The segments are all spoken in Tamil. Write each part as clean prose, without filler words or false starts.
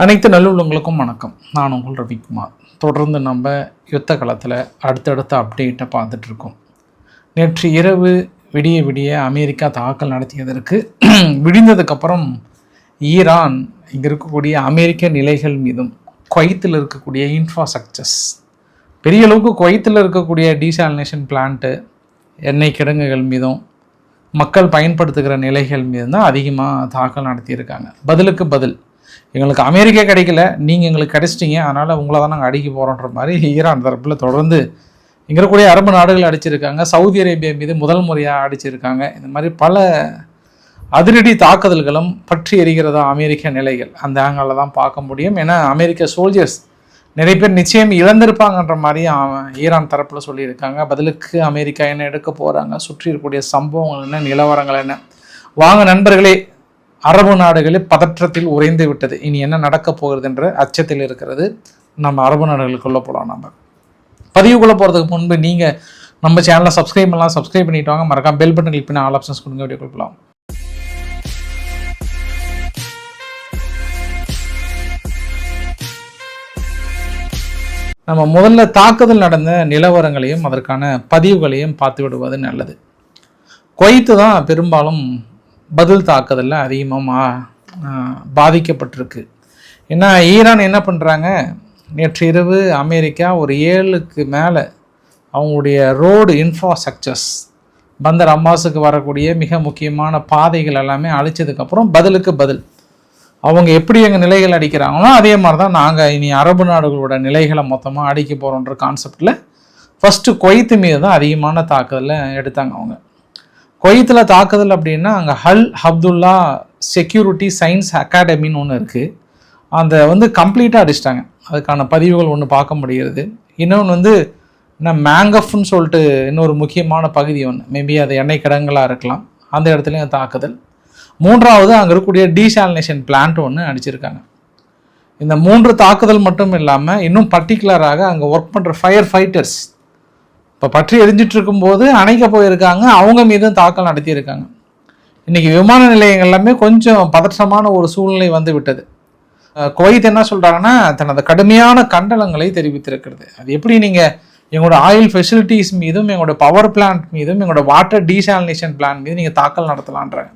அனைத்து நல்லுள்ளங்களுக்கும் வணக்கம். நான் உங்கள் ரவிக்குமார். தொடர்ந்து நம்ம யுத்த களத்தில் அடுத்தடுத்த அப்டேட்டை பார்த்துட்ருக்கோம். நேற்று இரவு விடிய அமெரிக்கா தாக்கல் நடத்தியதற்கு விடிந்ததுக்கப்புறம் ஈரான் இங்கே இருக்கக்கூடிய அமெரிக்க நிலைகள் மீதும் குவைத்தில் இருக்கக்கூடிய இன்ஃப்ராஸ்ட்ரக்சர்ஸ், பெரிய அளவுக்கு குவைத்தில் இருக்கக்கூடிய டீசாலினேஷன் பிளான்ட்டு, எண்ணெய் கிடங்குகள் மீதும் மக்கள் பயன்படுத்துகிற நிலைகள் மீது தான் அதிகமாக தாக்கல் நடத்தியிருக்காங்க. பதிலுக்கு பதில், எங்களுக்கு அமெரிக்கா கிடைக்கல, நீங்கள் எங்களுக்கு கிடைச்சிட்டிங்க, அதனால் உங்களை தான் நாங்கள் அடிக்க போகிறோன்ற மாதிரி ஈரான் தரப்பில் தொடர்ந்து இங்கே இருக்கக்கூடிய அரபு நாடுகள் அடிச்சிருக்காங்க. சவுதி அரேபியா மீது முதல் முறையாக அடிச்சிருக்காங்க. இந்த மாதிரி பல அதிரடி தாக்குதல்களும் பற்றி எரிகிறதா அமெரிக்க நிலைகள், அந்த ஆங்கிளில் தான் பார்க்க முடியும். ஏன்னா அமெரிக்க சோல்ஜர்ஸ் நிறைய பேர் நிச்சயம் இழந்திருப்பாங்கன்ற மாதிரி ஈரான் தரப்பில் சொல்லியிருக்காங்க. பதிலுக்கு அமெரிக்கா என்ன எடுக்க போகிறாங்க, சுற்றி இருக்கக்கூடிய சம்பவங்கள் என்ன, நிலவரங்கள் என்ன, வாங்க நண்பர்களே. அரபு நாடுகளே பதற்றத்தில் உறைந்து விட்டது. இனி என்ன நடக்கப் போகிறது என்ற அச்சத்தில் இருக்கிறது. நம்ம அரபு நாடுகளுக்குள்ளே போகலாம். நம்ம பதிவுக்குள்ளே போகிறதுக்கு முன்பு நீங்கள் நம்ம சேனலை சப்ஸ்கிரைப் பண்ணிட்டு வாங்க. மறக்காம பெல் பட்டன் கிளிக் பண்ணி ஆல் ஆப்ஷன்ஸ் கொடுங்க. வீடியோ கொடுக்கலாம். நம்ம முதல்ல தாக்குதல் நடந்த நிலவரங்களையும் அதற்கான பதிவுகளையும் பார்த்து விடுவது நல்லது. குவைத்து தான் பெரும்பாலும் பதில் தாக்குதலில் அதிகமாக பாதிக்கப்பட்டிருக்கு. ஏன்னா ஈரான் என்ன பண்ணுறாங்க, நேற்று இரவு அமெரிக்கா ஒரு 7க்கு மேலே அவங்களுடைய ரோடு இன்ஃப்ராஸ்ட்ரக்சர்ஸ், பந்தர் அம்பாஸுக்கு வரக்கூடிய மிக முக்கியமான பாதைகள் எல்லாமே அழிச்சதுக்கப்புறம் பதிலுக்கு பதில் அவங்க எப்படி எங்கள் நிலைகள் அடிக்கிறாங்களோ அதே மாதிரி தான் நாங்கள் இனி அரபு நாடுகளோட நிலைகளை மொத்தமாக அடிக்க போகிறோன்ற கான்செப்டில் ஃபஸ்ட்டு குவைத்து மீது தான் அதிகமான தாக்குதலை எடுத்தாங்க. அவங்க குவைத்தில் தாக்குதல் அப்படின்னா அங்கே அப்துல்லா செக்யூரிட்டி சயின்ஸ் அகாடமின்னு ஒன்று இருக்குது. அந்த கம்ப்ளீட்டாக அடிச்சிட்டாங்க. அதுக்கான பதிவுகள் ஒன்று பார்க்க முடிகிறது. இன்னொன்று என்ன மேங்கஃப்னு சொல்லிட்டு இன்னொரு முக்கியமான பகுதி ஒன்று, மேபி அது எண்ணெய் கிடங்களாக இருக்கலாம், அந்த இடத்துலையும் தாக்குதல். மூன்றாவது அங்கே இருக்கக்கூடிய டீசாலினேஷன் பிளான்ட் ஒன்று அடிச்சிருக்காங்க. இந்த 3 தாக்குதல் மட்டும் இல்லாமல் இன்னும் பர்டிகுலராக அங்கே ஒர்க் பண்ணுற ஃபயர் ஃபைட்டர்ஸ் இப்போ பற்றி எரிஞ்சிட்டு இருக்கும்போது அணைக்க போயிருக்காங்க, அவங்க மீதும் தாக்கல் நடத்தியிருக்காங்க. இன்றைக்கி விமான நிலையங்கள் எல்லாமே கொஞ்சம் பதற்றமான ஒரு சூழ்நிலை வந்து விட்டது. குவைத் என்ன சொல்கிறாங்கன்னா, தனது கடுமையான கண்டனங்களை தெரிவித்திருக்கிறது. அது எப்படி நீங்கள் எங்களோட ஆயில் ஃபெசிலிட்டிஸ் மீதும் எங்களோட பவர் பிளான்ட் மீதும் எங்களோட வாட்டர் டீசாலினேஷன் பிளான்ட் மீது நீங்கள் தாக்கல் நடத்தலான்றாங்க.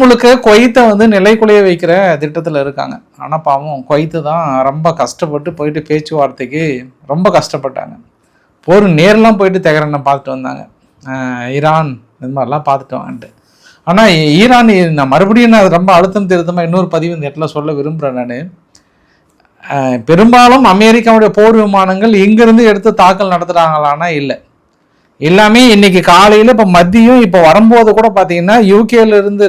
முழுக்க குவைத்தை நிலைக்குலைய வைக்கிற திட்டத்தில் இருக்காங்க. ஆனால் பாவம் குவைத்து தான் ரொம்ப கஷ்டப்பட்டு போயிட்டு பேச்சுவார்த்தைக்கு ரொம்ப கஷ்டப்பட்டாங்க. போர் நேரெலாம் போயிட்டு தெஹரானை பார்த்துட்டு வந்தாங்க, ஈரான் இது மாதிரிலாம் பார்த்துட்டு வாங்கன்ட்டு. ஆனால் ஈரான் நான் மறுபடியும் அது ரொம்ப அழுத்தம் திருத்தமாக இன்னொரு பதிவு இந்த இடத்துல சொல்ல விரும்புகிறேன். நான் பெரும்பாலும் அமெரிக்காவுடைய போர் விமானங்கள் இங்கேருந்து எடுத்து தாக்கல் நடத்துகிறாங்களான்னா இல்லை, எல்லாமே இன்றைக்கி காலையில் இப்போ மதியம் இப்போ வரும்போது கூட பார்த்தீங்கன்னா யூகேலேருந்து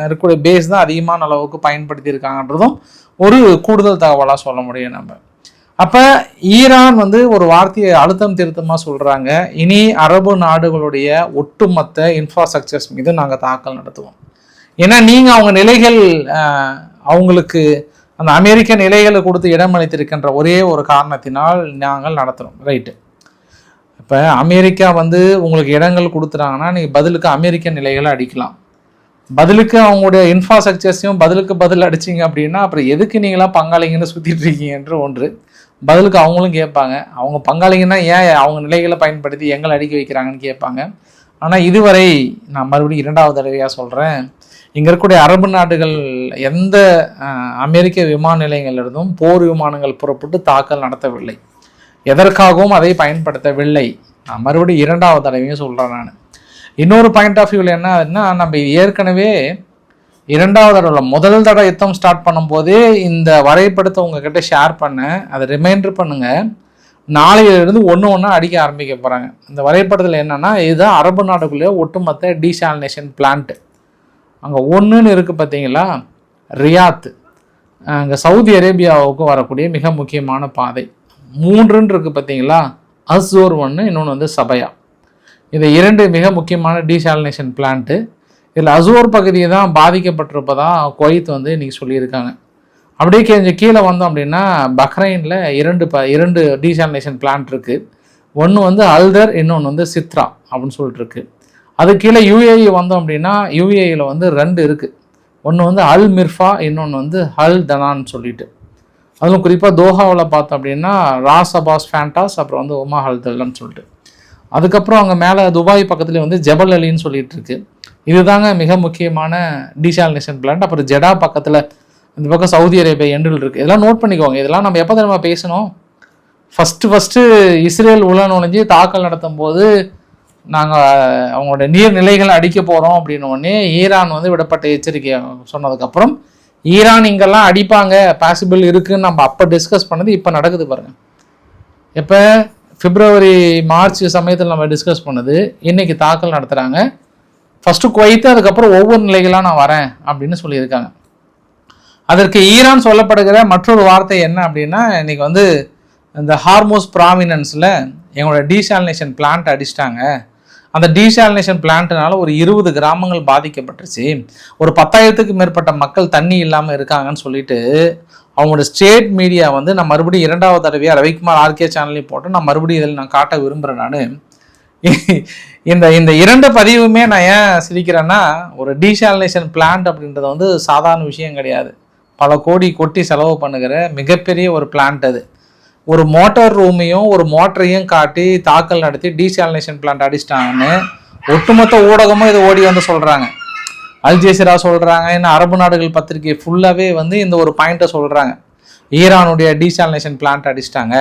இருக்கக்கூடிய பேஸ் தான் அதிகமான அளவுக்கு பயன்படுத்தியிருக்காங்கன்றதும் ஒரு கூடுதல் தகவலாக சொல்ல முடியும் நம்ம. அப்போ ஈரான் ஒரு வார்த்தையை அழுத்தம் திருத்தமாக சொல்கிறாங்க, இனி அரபு நாடுகளுடைய ஒட்டுமொத்த இன்ஃப்ராஸ்ட்ரக்சர்ஸ் மீது நாங்கள் தாக்கல் நடத்துவோம். ஏன்னா நீங்கள் அவங்க நிலைகள் அவங்களுக்கு அந்த அமெரிக்க நிலைகளை கொடுத்து இடமளித்திருக்கின்ற ஒரே ஒரு காரணத்தினால் நாங்கள் நடத்துகிறோம். ரைட்டு. இப்போ அமெரிக்கா உங்களுக்கு இடங்கள் கொடுத்துட்டாங்கன்னா நீங்கள் பதிலுக்கு அமெரிக்க நிலைகளை அடிக்கலாம். பதிலுக்கு அவங்களுடைய இன்ஃப்ராஸ்ட்ரக்சர்ஸையும் பதிலுக்கு பதில் அடிச்சிங்க அப்படின்னா அப்புறம் எதுக்கு நீங்களாம் பங்காளிங்கன்னு சுற்றிட்டு இருக்கீங்கன்ற ஒன்று. பதிலுக்கு அவங்களும் கேட்பாங்க, அவங்க பங்காளிங்கன்னா ஏன் அவங்க நிலைகளை பயன்படுத்தி எங்களை அடிக்க வைக்கிறாங்கன்னு கேட்பாங்க. ஆனால் இதுவரை நான் மறுபடியும் 2வது தடவையாக சொல்கிறேன், இங்கே இருக்கக்கூடிய அரபு நாடுகள் எந்த அமெரிக்க விமான நிலையங்களிலிருந்தும் போர் விமானங்கள் புறப்பட்டு தாக்கல் நடத்தவில்லை, எதற்காகவும் அதை பயன்படுத்தவில்லை. நான் மறுபடியும் 2வது தடவையும் சொல்கிறேன். நான் இன்னொரு பாயிண்ட் ஆஃப் வியூவில் என்னன்னா, நம்ம ஏற்கனவே 2வது தடவை முதல் தடவை யுத்தம் ஸ்டார்ட் பண்ணும்போதே இந்த வரைபடத்தை உங்ககிட்ட ஷேர் பண்ணேன், அதை ரிமைண்டர் பண்ணுங்கள். நாளையிலிருந்து ஒன்று அடிக்க ஆரம்பிக்க போகிறாங்க. இந்த வரைபடத்தில் என்னென்னா, இதுதான் அரபு நாடுக்குள்ளே ஒட்டுமொத்த டீசாலினேஷன் பிளான்ட்டு. அங்கே 1ன்னு இருக்குது பார்த்தீங்களா, ரியாத், அங்கே சவுதி அரேபியாவுக்கு வரக்கூடிய மிக முக்கியமான பாதை. 3ன்னு இருக்குது பார்த்தீங்களா, அஸ்ஸோர் 1, இன்னொன்று சபையா. இது 2 மிக முக்கியமான டீசாலினேஷன் பிளான்ட்டு. இதில் அஸ்ஸோர் பகுதியை தான் பாதிக்கப்பட்டிருப்பதாக குவைத் இன்றைக்கி சொல்லியிருக்காங்க. அப்படியே கொஞ்சம் கீழே வந்தோம் அப்படின்னா பஹ்ரைனில் 2 டீசாலினேஷன் பிளான்ட் இருக்குது. ஒன்று அல்தர், இன்னொன்று சித்ரா அப்படின்னு சொல்லிட்டு இருக்கு. அது கீழே யூஏஇ வந்தோம் அப்படின்னா யூஏஇயில் 2 இருக்குது. ஒன்று வந்து அல் மிர்ஃபா, இன்னொன்று வந்து அல் தனான்னு சொல்லிட்டு. அதுவும் குறிப்பாக தோஹாவில் பார்த்தோம் அப்படின்னா ராஸ் அபாஸ் ஃபேண்டாஸ், அப்புறம் வந்து உமா ஹல்தல்லன்னு சொல்லிட்டு. அதுக்கப்புறம் அங்கே மேலே துபாய் பக்கத்துலேயே வந்து ஜபல் அலின்னு சொல்லிட்டு இருக்கு. இதுதாங்க மிக முக்கியமான டீசாலினேஷன் பிளான்ட். அப்புறம் ஜெடா பக்கத்தில் இந்த பக்கம் சவுதி அரேபியா எண்டில் இருக்குது. இதெல்லாம் நோட் பண்ணிக்கோங்க. இதெல்லாம் நம்ம எப்போ நம்ம பேசணும், ஃபஸ்ட்டு இஸ்ரேல் உள்ள நுழைஞ்சு தாக்கல் நடத்தும் போது நாங்கள் அவங்களோட நீர்நிலைகளை அடிக்க போகிறோம் அப்படின்னு உடனே ஈரான் வந்து விடப்பட்ட எச்சரிக்கை சொன்னதுக்கப்புறம் ஈரான் இங்கெல்லாம் அடிப்பாங்க பாசிபிள் இருக்குதுன்னு நம்ம அப்போ டிஸ்கஸ் பண்ணது இப்போ நடக்குது பாருங்கள். எப்போ பிப்ரவரி மார்ச் சமயத்தில் நம்ம டிஸ்கஸ் பண்ணது இன்றைக்கி தாக்கல் நடத்துகிறாங்க. ஃபஸ்ட்டு குவைத்து, அதுக்கப்புறம் ஒவ்வொரு நிலைகளாக நான் வரேன் அப்படின்னு சொல்லியிருக்காங்க. அதற்கு ஈரான் சொல்லப்படுகிற மற்றொரு வார்த்தை என்ன அப்படின்னா, இன்றைக்கி வந்து இந்த ஹார்மோஸ் ப்ராமினன்ஸில் எங்களோட டீசாலினேஷன் பிளான்ட் அடிச்சிட்டாங்க. அந்த டீசாலினேஷன் பிளான்ட்னால ஒரு 20 கிராமங்கள் பாதிக்கப்பட்டுருச்சு, ஒரு 10,000த்துக்கு மேற்பட்ட மக்கள் தண்ணி இல்லாமல் இருக்காங்கன்னு சொல்லிட்டு அவங்களோட ஸ்டேட் மீடியா வந்து நான் மறுபடியும் 2வது தடவையாக ரவிக்குமார் ஆர்கே சேனல்லையும் போட்டு நான் மறுபடியும் இதில் நான் காட்ட விரும்புகிறேன். நான் இந்த 2 பதிவுமே நான் ஏன் சிரிக்கிறேன்னா, ஒரு டீசாலினேஷன் பிளான்ட் அப்படின்றது வந்து சாதாரண விஷயம் கிடையாது. பல கோடி கொட்டி செலவு பண்ணுகிற மிகப்பெரிய ஒரு பிளான்ட். அது ஒரு மோட்டார் ரூமையும் ஒரு மோட்டரையும் காட்டி தாக்கல் நடத்தி டீசாலினேஷன் பிளான்ட் அடிச்சிட்டாங்கன்னு ஒட்டுமொத்த ஊடகமும் இதை ஓடி வந்து சொல்கிறாங்க. அல் ஜசீரா சொல்கிறாங்க, இன்னும் அரபு நாடுகள் பத்திரிகை ஃபுல்லாகவே வந்து இந்த ஒரு பாயிண்ட்டை சொல்கிறாங்க. ஈரானுடைய டீசாலினேஷன் பிளான்ட் அடிச்சிட்டாங்க,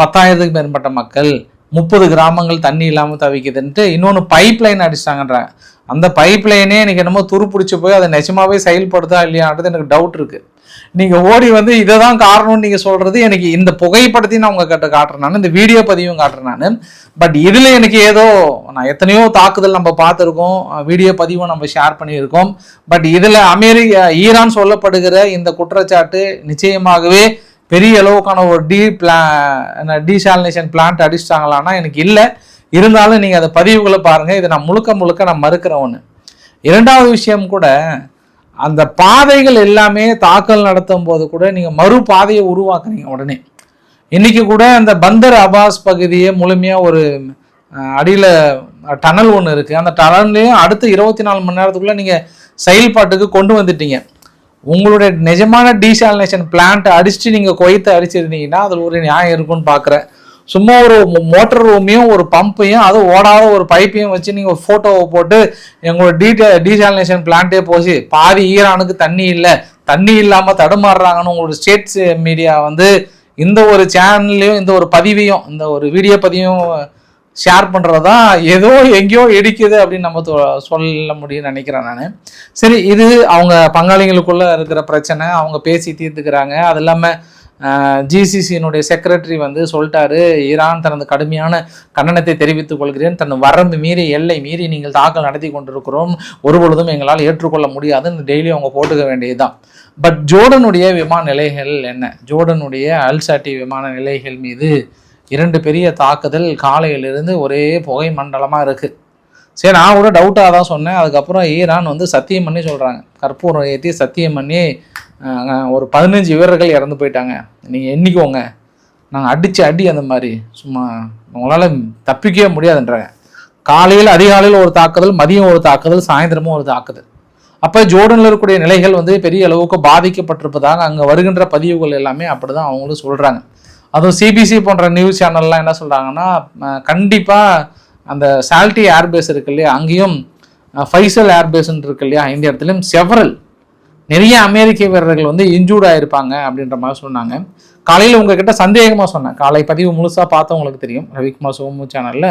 10,000த்துக்கு மேற்பட்ட மக்கள், 30 கிராமங்கள் தண்ணி இல்லாமல் தவிக்குதுன்ட்டு. இன்னொன்று பைப் லைன் அடிச்சிட்டாங்கன்றாங்க. அந்த பைப் லைனே எனக்கு என்னமோ துருப்பிடிச்சி போய் அதை நிஜமாவே செயல்படுதா இல்லையான்றது எனக்கு டவுட் இருக்குது. நீங்கள் ஓடி வந்து இதை தான் காரணம்னு நீங்கள் சொல்கிறது, எனக்கு இந்த புகைப்படத்தையும் நான் உங்ககிட்ட காட்டுறேன், நான் இந்த வீடியோ பதிவும் காட்டுறேன் நான். பட் இதில் எனக்கு ஏதோ நான் எத்தனையோ தாக்குதல் நம்ம பார்த்துருக்கோம், வீடியோ பதிவும் நம்ம ஷேர் பண்ணியிருக்கோம். பட் இதில் ஈரான் சொல்லப்படுகிற இந்த குற்றச்சாட்டு நிச்சயமாகவே பெரிய அளவுக்கான ஒரு டீசாலினேஷன் பிளான்ட் அடிச்சிட்டாங்களான்னா எனக்கு இல்லை. இருந்தாலும் நீங்கள் அந்த பதிவுகளை பாருங்கள். இதை நான் முழுக்க நான் மறுக்கிறேன். ஒன்று. 2வது விஷயம் கூட, அந்த பாதைகள் எல்லாமே தாக்கல் நடத்தும் போது கூட நீங்கள் மறு பாதையை உருவாக்குறீங்க உடனே. இன்றைக்கி கூட அந்த பந்தர் அபாஸ் பகுதியை முழுமையாக ஒரு அடியில் டனல் ஒன்று இருக்குது. அந்த டனல்லையும் அடுத்த 24 மணி நேரத்துக்குள்ளே நீங்கள் செயல்பாட்டுக்கு கொண்டு வந்துட்டீங்க. உங்களுடைய நிஜமான டீசாலினேஷன் பிளான்ட்டை அடிச்சுட்டு நீங்கள் குவைத்தை அடிச்சிருந்தீங்கன்னா அதில் ஒரு நியாயம் இருக்குன்னு பார்க்குறேன். சும்மா ஒரு மோட்டர் ரூமையும் ஒரு பம்பையும் அது ஓடாத ஒரு பைப்பையும் வச்சு நீங்கள் ஒரு ஃபோட்டோவை போட்டு எங்களோட டீசாலினேஷன் பிளான்ட்டே போச்சு, பாதி ஈரானுக்கு தண்ணி இல்லை, தண்ணி இல்லாமல் தடுமாறுறாங்கன்னு உங்களோட ஸ்டேட்ஸ் மீடியா வந்து இந்த ஒரு சேனல்லையும் இந்த ஒரு பதிவையும் இந்த ஒரு வீடியோ பதிவையும் ஷேர் பண்ணுறதா ஏதோ எங்கேயோ இடிக்குது அப்படின்னு நம்ம சொல்ல முடியும்னு நினைக்கிறேன் நான். சரி, இது அவங்க பங்காளிகளுக்குள்ளே இருக்கிற பிரச்சனை, அவங்க பேசி தீர்த்துக்கிறாங்க. அது இல்லாமல் ஜிசிசியினுடைய செக்ரட்டரி வந்து சொல்லிட்டாரு, ஈரான் தனது கடுமையான கண்டனத்தை தெரிவித்துக் கொள்கிறேன், தன் வரம்பு மீறி எல்லை மீறி நீங்கள் தாக்கல் நடத்தி கொண்டிருக்கிறோம், ஒருபொழுதும் எங்களால் ஏற்றுக்கொள்ள முடியாதுன்னு டெய்லி அவங்க போட்டுக்க வேண்டியதுதான். பட் ஜோர்டனுடைய விமான நிலைகள் என்ன, ஜோர்டனுடைய அல்சாட்டி விமான நிலைகள் மீது 2 பெரிய தாக்குதல் காலையிலிருந்து ஒரே புகை மண்டலமாக இருக்குது. சரி, நான் கூட டவுட்டாக தான் சொன்னேன். அதுக்கப்புறம் ஈரான் வந்து சத்தியம் பண்ணி சொல்கிறாங்க, கற்பூரம் ஏற்றி சத்தியம் பண்ணி ஒரு 15 வீரர்கள் இறந்து போயிட்டாங்க, நீங்கள் எண்ணிக்கோங்க, நாங்கள் அடி அந்த மாதிரி சும்மா உங்களால் தப்பிக்கவே முடியாதுன்றாங்க. காலையில் அதிகாலையில் ஒரு தாக்குதல், மதியம் ஒரு தாக்குதல், சாயந்தரமும் ஒரு தாக்குதல். அப்போ ஜோர்டனில் இருக்கக்கூடிய நிலைகள் வந்து பெரிய அளவுக்கு பாதிக்கப்பட்டிருப்பதாக அங்கே வருகின்ற பதிவுகள் எல்லாமே அப்படி தான் அவங்களும் சொல்கிறாங்க. அதுவும் சிபிசி போன்ற நியூஸ் சேனல்லாம் என்ன சொல்கிறாங்கன்னா, கண்டிப்பாக அந்த சால்ட்டி ஏர்பேஸ் இருக்கு இல்லையா, அங்கேயும் ஃபைசல் ஏர்பேஸ்ன்னு இருக்கு இல்லையா, இந்த இடத்துலையும் செவரல் நிறைய அமெரிக்க வீரர்கள் வந்து இன்ஜூர்ட் ஆகிருப்பாங்க அப்படின்ற மாதிரி சொன்னாங்க. காலையில் உங்ககிட்ட சந்தேகமாக சொன்னேன், காலை பதிவு முழுசாக பார்த்தவங்களுக்கு தெரியும், ரவிக்குமார் சோமு சேனலில்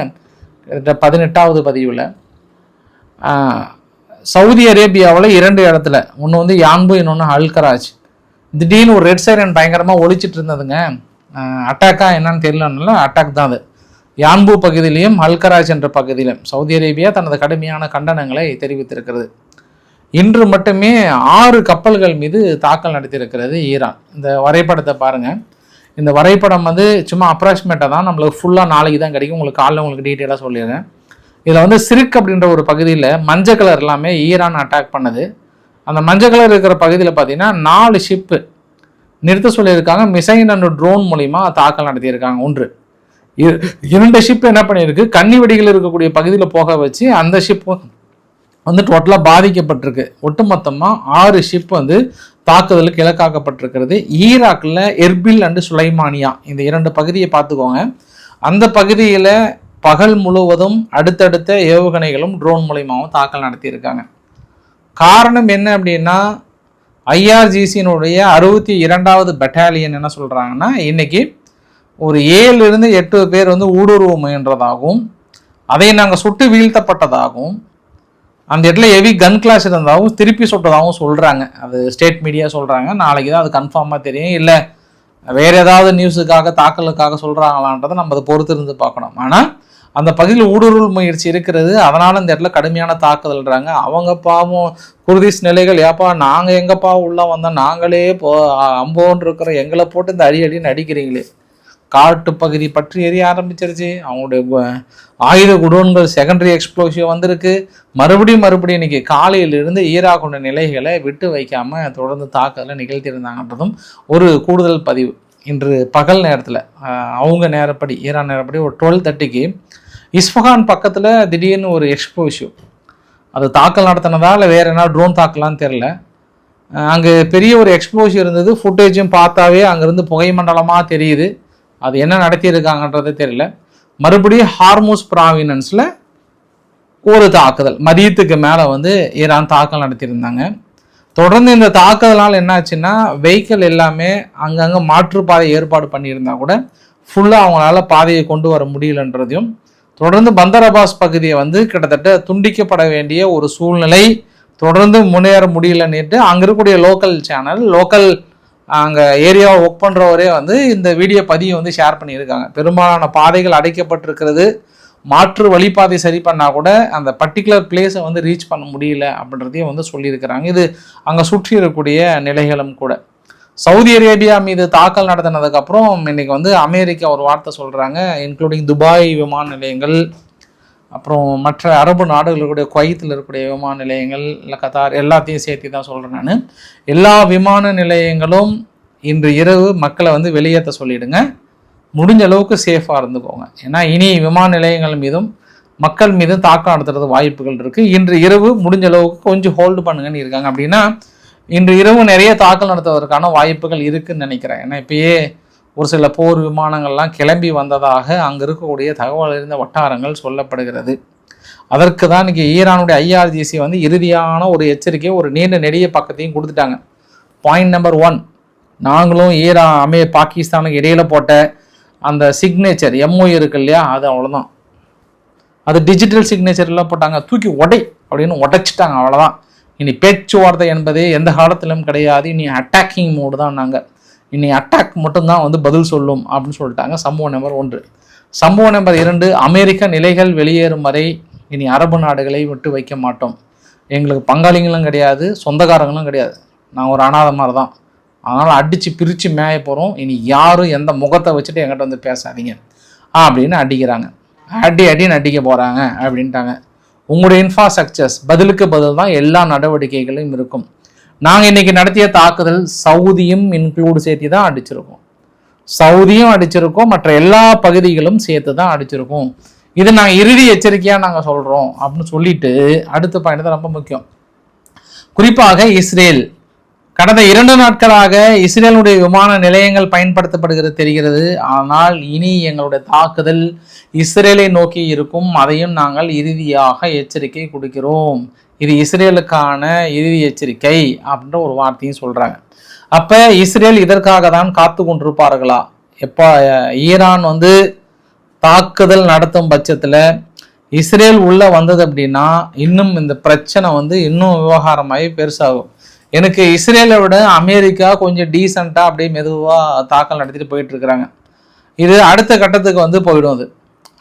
18வது பதிவில் சவுதி அரேபியாவில் 2 இடத்துல, ஒன்று வந்து யான்பு, இன்னொன்று அல்கராஜ், திடீர்னு ஒரு ரெட் சைரன் பயங்கரமாக ஒழிச்சிட்டு இருந்ததுங்க. அட்டாக்கா என்னன்னு தெரியலனால அட்டாக் தான் அது. யான்பு பகுதியிலையும் அல்கராஜ் என்ற பகுதியிலும் சவுதி அரேபியா தனது கடுமையான கண்டனங்களை தெரிவித்திருக்கிறது. இன்று மட்டுமே 6 கப்பல்கள் மீது தாக்கல் நடத்தியிருக்கிறது ஈரான். இந்த வரைபடத்தை பாருங்கள். இந்த வரைபடம் வந்து சும்மா அப்ராக்சிமேட்டாக தான், நம்மளுக்கு ஃபுல்லாக நாளைக்கு தான் கிடைக்கும். உங்களுக்கு காலையில் உங்களுக்கு டீட்டெயிலாக சொல்லிடுறேன். இதில் வந்து சிரிக் அப்படின்ற ஒரு பகுதியில் மஞ்சள் கலர் எல்லாமே ஈரான் அட்டாக் பண்ணது. அந்த மஞ்சள் கலர் இருக்கிற பகுதியில் பார்த்தீங்கன்னா 4 ஷிப்பு நிறுத்த சொல்லியிருக்காங்க. மிசைல் அண்ட் ட்ரோன் மூலிமா தாக்கல் நடத்தியிருக்காங்க. 2 ஷிப் என்ன பண்ணியிருக்கு, கன்னி வெடிகள் இருக்கக்கூடிய பகுதியில் போக வச்சு அந்த ஷிப் வந்து டோட்டலாக பாதிக்கப்பட்டிருக்கு. ஒட்டுமொத்தமாக 6 ஷிப் வந்து தாக்குதலுக்கு இலக்காக்கப்பட்டிருக்கிறது. ஈராக்கில் எர்பில் அண்டு சுலைமானியா இந்த 2 பகுதியை பார்த்துக்கோங்க. அந்த பகுதியில் பகல் முழுவதும் அடுத்தடுத்த ஏவுகணைகளும் ட்ரோன் மூலயமாவும் தாக்கல் நடத்தியிருக்காங்க. காரணம் என்ன அப்படின்னா, IRGCனுடைய 62வது பெட்டாலியன் என்ன சொல்கிறாங்கன்னா, இன்றைக்கி ஒரு 7-8 பேர் வந்து ஊடுருவ முயன்றதாகவும், அதை நாங்கள் சுட்டு வீழ்த்தப்பட்டதாகவும், அந்த இடத்துல ஹெவி கன் கிளாஸ் இருந்தாலும் திருப்பி சுட்டதாகவும் சொல்கிறாங்க. அது ஸ்டேட் மீடியா சொல்கிறாங்க. நாளைக்கு தான் அது கன்ஃபார்மாக தெரியும். இல்லை வேறு ஏதாவது நியூஸுக்காக தாக்கலுக்காக சொல்கிறாங்களான்றதை நம்ம அதை பொறுத்து இருந்து பார்க்கணும். ஆனால் அந்த பகுதியில் ஊடுருவல் முயற்சி இருக்கிறது. அதனால் இந்த இடத்துல கடுமையான தாக்குதல்றாங்க. அவங்க பாவம் குர்திஸ் நிலைகள், ஏப்பா நாங்கள் எங்கப்பா உள்ளே வந்தோம், நாங்களே அம்போன்னு இருக்கிற எங்களை போட்டு இந்த அடின்னு அடிக்கிறீங்களே. காட்டு பகுதி பற்றி எரிய ஆரம்பிச்சிருச்சு. அவங்களுடைய ஆயுத குடோன்கள் செகண்டரி எக்ஸ்ப்ளோசிவ் வந்திருக்கு. மறுபடியும் இன்னைக்கு காலையிலிருந்து ஈராக்குடைய நிலைகளை விட்டு வைக்காமல் தொடர்ந்து தாக்குதலை நிகழ்த்தியிருந்தாங்கன்றதும் ஒரு கூடுதல் பதிவு. இன்று பகல் நேரத்தில் அவங்க நேரப்படி, ஈரான் நேரப்படி ஒரு 12:30க்கு இஸ்ஃபஹான் பக்கத்தில் திடீர்னு ஒரு எக்ஸ்ப்ளோசிவ், அது தாக்கல் நடத்தினதா இல்லை வேறு என்ன ட்ரோன் தாக்கலான்னு தெரில. அங்கே பெரிய ஒரு எக்ஸ்ப்ளோசிவ் இருந்தது. ஃபுட்டேஜும் பார்த்தாவே அங்கேருந்து புகை மண்டலமாக தெரியுது. அது என்ன நடத்தியிருக்காங்கன்றது தெரியல. மறுபடியும் ஹார்மூஸ் ப்ராவினன்ஸில் ஒரு தாக்குதல் மதியத்துக்கு மேலே வந்து ஈரான் தாக்கல் நடத்தியிருந்தாங்க. தொடர்ந்து இந்த தாக்குதலால் என்னாச்சுன்னா, வெஹிக்கிள் எல்லாமே அங்கங்கே மாற்றுப்பாதை ஏற்பாடு பண்ணியிருந்தா கூட ஃபுல்லாக அவங்களால பாதையை கொண்டு வர முடியலன்றதையும், தொடர்ந்து பந்தர் அப்பாஸ் பகுதியை வந்து கிட்டத்தட்ட துண்டிக்கப்பட வேண்டிய ஒரு சூழ்நிலை, தொடர்ந்து முன்னேற முடியலன்னுட்டு அங்கே இருக்கக்கூடிய லோக்கல் அங்கே ஏரியாவை ஒர்க் பண்ணுறவரே வந்து இந்த வீடியோ பதிவை வந்து ஷேர் பண்ணியிருக்காங்க. பெரும்பாலான பாதைகள் அடைக்கப்பட்டிருக்கிறது. மாற்று வழிபாதை சரி பண்ணால் கூட அந்த பர்டிகுலர் பிளேஸை வந்து ரீச் பண்ண முடியல அப்படின்றதையும் வந்து சொல்லியிருக்கிறாங்க. இது அங்கே சுற்றி இருக்கக்கூடிய நிலைகளும் கூட. சவுதி அரேபியா மீது தாக்கல் நடத்தினதுக்கப்புறம் இன்றைக்கி வந்து அமெரிக்கா ஒரு வார்த்தை சொல்கிறாங்க, இன்க்ளூடிங் துபாய் விமான நிலையங்கள், அப்புறம் மற்ற அரபு நாடுகளுடைய குவைத்தில் இருக்கக்கூடிய விமான நிலையங்கள், இல்லை கத்தார், எல்லாத்தையும் சேர்த்து தான் சொல்கிறேன் நான். எல்லா விமான நிலையங்களும் இன்று இரவு மக்களை வந்து வெளியேற்ற சொல்லிவிடுங்க. முடிஞ்ச அளவுக்கு சேஃபாக இருந்துக்கோங்க. ஏன்னா இனி விமான நிலையங்கள் மீதும் மக்கள் மீதும் தாக்கம் நடத்துறது வாய்ப்புகள் இருக்குது. இன்று இரவு முடிஞ்ச அளவுக்கு கொஞ்சம் ஹோல்டு பண்ணுங்கன்னு இருக்காங்க. அப்படின்னா இன்று இரவு நிறைய தாக்கல் நடத்துவதற்கான வாய்ப்புகள் இருக்குதுன்னு நினைக்கிறேன். ஏன்னா இப்பயே ஒரு சில போர் விமானங்கள்லாம் கிளம்பி வந்ததாக அங்கே இருக்கக்கூடிய தகவல் இருந்த வட்டாரங்கள் சொல்லப்படுகிறது. அதற்கு தான் இன்றைக்கி ஈரானுடைய IRGC வந்து இறுதியான ஒரு எச்சரிக்கையை ஒரு நீண்ட நெடிய பக்கத்தையும் கொடுத்துட்டாங்க. பாயிண்ட் நம்பர் 1, நாங்களும் பாகிஸ்தானுக்கு இடையில போட்ட அந்த சிக்னேச்சர் MOU இருக்கு இல்லையா, அது அவ்வளோதான். அது டிஜிட்டல் சிக்னேச்சர்லாம் போட்டாங்க, தூக்கி அப்படின்னு உடைச்சிட்டாங்க. அவ்வளோதான். இனி பேச்சுவார்த்தை என்பதே எந்த காலத்திலும் கிடையாது. இனி அட்டாக்கிங் மோடு தான். நாங்கள் இனி அட்டாக் மட்டும்தான் வந்து பதில் சொல்லும் அப்படின்னு சொல்லிட்டாங்க. சம்பவம் நம்பர் 1. சம்பவம் நம்பர் 2, அமெரிக்க நிலைகள் வெளியேறும் வரை இனி அரபு நாடுகளை விட்டு வைக்க மாட்டோம். எங்களுக்கு பங்காளிகளும் கிடையாது, சொந்தக்காரங்களும் கிடையாது. நாங்கள் ஒரு அனாதை மாதிரி தான். அதனால் அடித்து பிரித்து மேய போகிறோம். இனி யாரும் எந்த முகத்தை வச்சுட்டு எங்கிட்ட வந்து பேசாதீங்க அப்படின்னு அடிக்கிறாங்க. அடின்னு அடிக்க போகிறாங்க அப்படின்ட்டாங்க. உங்களுடைய இன்ஃப்ராஸ்ட்ரக்சர்ஸ் பதிலுக்கு பதில் தான் எல்லா நடவடிக்கைகளும் இருக்கும். நாங்கள் இன்றைக்கி நடத்திய தாக்குதல் சவுதியும் இன்க்ளூடு சேர்த்து தான் அடிச்சிருக்கோம். சவுதியும் அடிச்சிருக்கோம், மற்ற எல்லா பகுதிகளும் சேர்த்து தான் அடிச்சிருக்கோம். இது நாங்கள் இறுதி எச்சரிக்கையாக நாங்கள் சொல்கிறோம் அப்படின்னு சொல்லிட்டு அடுத்த பாயிண்ட் தான் ரொம்ப முக்கியம். குறிப்பாக இஸ்ரேல் கடந்த 2 நாட்களாக இஸ்ரேலுடைய விமான நிலையங்கள் பயன்படுத்தப்படுகிறது தெரிகிறது. ஆனால் இனி எங்களுடைய தாக்குதல் இஸ்ரேலை நோக்கி இருக்கும். அதையும் நாங்கள் இறுதியாக எச்சரிக்கை கொடுக்கிறோம். இது இஸ்ரேலுக்கான இறுதி எச்சரிக்கை அப்படின்ற ஒரு வார்த்தையும் சொல்கிறாங்க. அப்போ இஸ்ரேல் இதற்காக தான் காத்து கொண்டிருப்பார்களா? எப்போ ஈரான் வந்து தாக்குதல் நடத்தும் பட்சத்தில் இஸ்ரேல் உள்ளே வந்தது அப்படின்னா இன்னும் இந்த பிரச்சனை வந்து இன்னும் விவகாரமாகி பெருசாகும். எனக்கு இஸ்ரேலை விட அமெரிக்கா கொஞ்சம் டீசெண்டாக அப்படியே மெதுவாக தாக்கல் நடத்திட்டு போயிட்டுருக்குறாங்க. இது அடுத்த கட்டத்துக்கு வந்து போயிடும். அது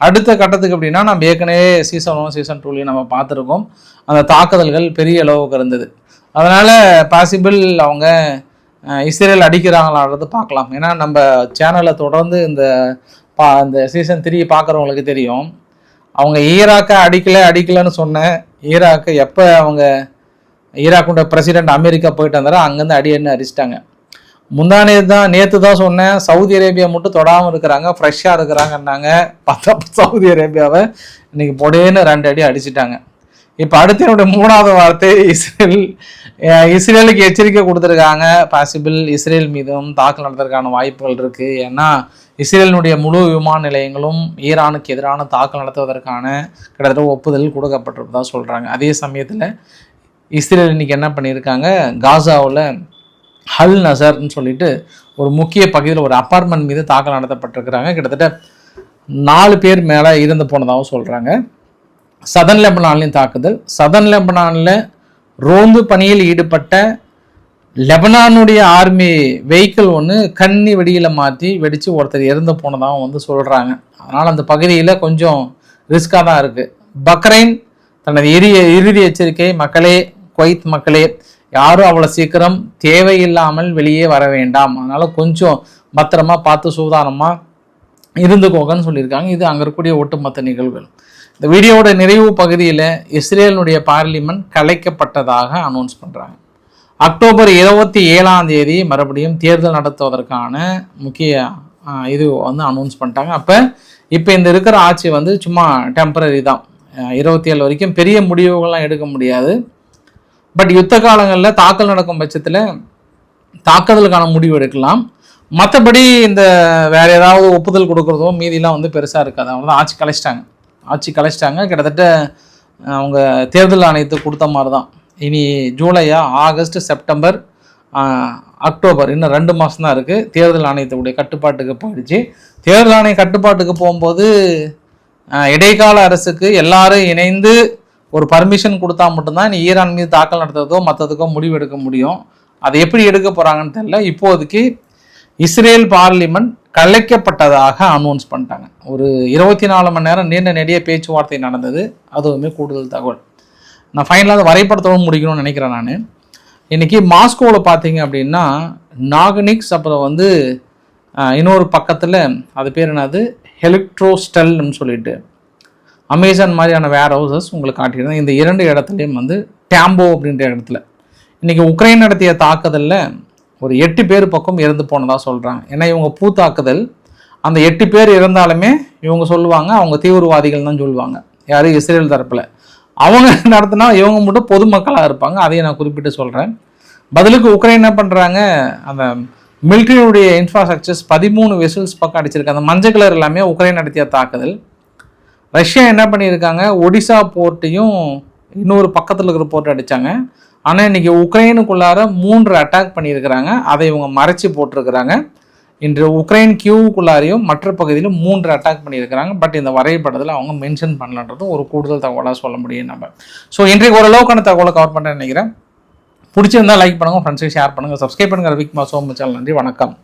அடுத்த கட்டத்துக்கு அப்படின்னா நம்ம ஏற்கனவே சீசன் 1 சீசன் 2லையும் நம்ம பார்த்துருக்கோம். அந்த தாக்குதல்கள் பெரிய அளவுக்கு இருந்தது. அதனால் பாசிபிள் அவங்க இஸ்ரேல் அடிக்கிறாங்களான்றது பார்க்கலாம். ஏன்னா நம்ம சேனலில் தொடர்ந்து இந்த சீசன் 3 பார்க்குறவங்களுக்கு தெரியும். அவங்க ஈராக்கை அடிக்கலைன்னு சொன்னேன். ஈராக்கு எப்போ அவங்க ஈராக்குடைய பிரசிடென்ட் அமெரிக்கா போயிட்டு வந்தாரோ அங்கேருந்து அடின்னு அடிச்சிட்டாங்க. நேற்று தான் சொன்னேன், சவுதி அரேபியா மட்டும் தொடாமல் இருக்கிறாங்க, ஃப்ரெஷ்ஷாக இருக்கிறாங்கன்னாங்க. பார்த்தா சவுதி அரேபியாவை இன்னைக்கு பொடேன்னு 2 அடி அடிச்சிட்டாங்க. இப்போ அடுத்து என்னுடைய 3வது வார்த்தை இஸ்ரேலுக்கு எச்சரிக்கை கொடுத்துருக்காங்க. பாசிபிள் இஸ்ரேல் மீதும் தாக்கல் நடத்துறதுக்கான வாய்ப்புகள் இருக்குது. ஏன்னா இஸ்ரேலினுடைய முழு விமான நிலையங்களும் ஈரானுக்கு எதிரான தாக்கல் நடத்துவதற்கான கிட்டத்தட்ட ஒப்புதல் கொடுக்கப்பட்டிருப்பதா சொல்கிறாங்க. அதே சமயத்தில் இஸ்ரேல் இன்னைக்கு என்ன பண்ணியிருக்காங்க, காசாவில் ஹல் நசர்ன்னு சொல்லிட்டு ஒரு முக்கிய பகுதியில் ஒரு அப்பார்ட்மெண்ட் மீது தாக்கல் நடத்தப்பட்டிருக்கிறாங்க. கிட்டத்தட்ட 4 பேர் மேலே இருந்து போனதாகவும் சொல்கிறாங்க. சதன் லெபனான்லையும் தாக்குதல். சதன் லெபனானில் ரோந்து பணியில் ஈடுபட்ட லெபனானுடைய ஆர்மி வெஹிக்கிள் ஒன்று கன்னி வெடியில் மாற்றி வெடித்து ஒருத்தர் இறந்து போனதாகவும் சொல்கிறாங்க. அதனால் அந்த பகுதியில் கொஞ்சம் ரிஸ்காக தான் இருக்குது. பக்ரைன் தனது இறுதி எச்சரிக்கை, மக்களே, குவைத் மக்களே, யாரும் அவ்வளோ சீக்கிரம் தேவையில்லாமல் வெளியே வர வேண்டாம், அதனால் கொஞ்சம் பத்திரமா பார்த்து சூதானமாக இருந்துக்கோங்கன்னு சொல்லியிருக்காங்க. இது அங்கே இருக்கக்கூடிய ஒட்டுமொத்த நிகழ்வுகள். இந்த வீடியோவோட நிறைவு பகுதியில் இஸ்ரேலினுடைய பார்லிமெண்ட் கலைக்கப்பட்டதாக அனௌன்ஸ் பண்ணுறாங்க. அக்டோபர் 27 மறுபடியும் தேர்தல் நடத்துவதற்கான முக்கிய இது அனௌன்ஸ் பண்ணிட்டாங்க. இப்போ இந்த இருக்கிற ஆட்சி சும்மா டெம்பரரி தான். 27 வரைக்கும் பெரிய முடிவுகள்லாம் எடுக்க முடியாது. பட் யுத்த காலங்களில் தாக்கல் நடக்கும் பட்சத்தில் தாக்குதலுக்கான முடிவு எடுக்கலாம். மற்றபடி இந்த வேறு ஏதாவது ஒப்புதல் கொடுக்குறதோ மீதிலாம் பெருசாக இருக்காது. அவங்க தான் ஆட்சி கலைச்சிட்டாங்க. கிட்டத்தட்ட அவங்க தேர்தல் ஆணையத்துக்கு கொடுத்த மாதிரி தான். இனி ஜூலையா, ஆகஸ்ட், செப்டம்பர், அக்டோபர், இன்னும் 2 மாதம் தான் இருக்குது. தேர்தல் ஆணையத்துடைய கட்டுப்பாட்டுக்கு போயிடுச்சு. தேர்தல் ஆணைய கட்டுப்பாட்டுக்கு போகும்போது இடைக்கால அரசுக்கு எல்லாரும் இணைந்து ஒரு பர்மிஷன் கொடுத்தா மட்டும்தான் இனி ஈரான் மீது தாக்கல் நடத்துறதோ மற்றதுக்கோ முடிவு எடுக்க முடியும். அதை எப்படி எடுக்க போகிறாங்கன்னு தெரியல. இப்போதைக்கு இஸ்ரேல் பார்லிமெண்ட் கலைக்கப்பட்டதாக அனௌன்ஸ் பண்ணிட்டாங்க. ஒரு 24 மணி நேரம் நீண்ட நெடிய பேச்சுவார்த்தை நடந்தது. அதுவுமே கூடுதல் தகவல். நான் ஃபைனலாக வரைபடத்தோடு முடிக்கணும்னு நினைக்கிறேன். நான் இன்றைக்கி மாஸ்கோவில் பார்த்தீங்க அப்படின்னா நாகனிக்ஸ், அப்புறம் இன்னொரு பக்கத்தில் அது பேர் என்னது, எலக்ட்ரோஸ்டல்னு சொல்லிட்டு அமேசான் மாதிரியான வேர் ஹவுசஸ் உங்களுக்கு காட்டியிருந்தேன். இந்த 2 இடத்துலையும் டேம்போ அப்படின்ற இடத்துல இன்றைக்கி உக்ரைன் நடத்திய தாக்குதலில் ஒரு 8 பேர் பக்கம் இறந்து போனதாக சொல்கிறாங்க. ஏன்னா இவங்க பூத்தாக்குதல், அந்த 8 பேர் இறந்தாலுமே இவங்க சொல்லுவாங்க அவங்க தீவிரவாதிகள் தான் சொல்லுவாங்க. யார், இஸ்ரேல் தரப்பில். அவங்க நடத்தினா இவங்க மட்டும் பொதுமக்களாக இருப்பாங்க. அதையும் நான் குறிப்பிட்டு சொல்கிறேன். பதிலுக்கு உக்ரைன் என்ன பண்ணுறாங்க, அந்த மிலிட்ரியுடைய இன்ஃப்ராஸ்ட்ரக்சர்ஸ் 13 வெசல்ஸ் பக்கம் அடிச்சிருக்காங்க. அந்த மஞ்சள் கலர் எல்லாமே உக்ரைன் நடத்திய தாக்குதல். ரஷ்யா என்ன பண்ணியிருக்காங்க, ஒடிசா போர்ட்டையும் இன்னொரு பக்கத்தில் இருக்கிற போர்ட்டை அடித்தாங்க. ஆனால் இன்றைக்கி உக்ரைனுக்குள்ளார 3 அட்டாக் பண்ணியிருக்கிறாங்க. அதை இவங்க மறைச்சி போட்டிருக்கிறாங்க. இன்று உக்ரைன் கியூவுக்குள்ளாரையும் மற்ற பகுதியிலும் 3 அட்டாக் பண்ணியிருக்கிறாங்க. பட் இந்த வரைபடத்தில் அவங்க மென்ஷன் பண்ணலன்றதும் ஒரு கூடுதல் தகவலாக சொல்ல முடியும் நம்ம. ஸோ இன்றைக்கு ஓரளவுக்கான தகவலை கவர் பண்ணுறேன்னு நினைக்கிறேன். பிடிச்சிருந்தால் லைக் பண்ணுங்கள், ஃப்ரெண்ட்ஸுக்கு ஷேர் பண்ணுங்கள், சப்ஸ்கிரைப் பண்ணுங்கள். ரவிக்குமார் சோமு சேனல். நன்றி, வணக்கம்.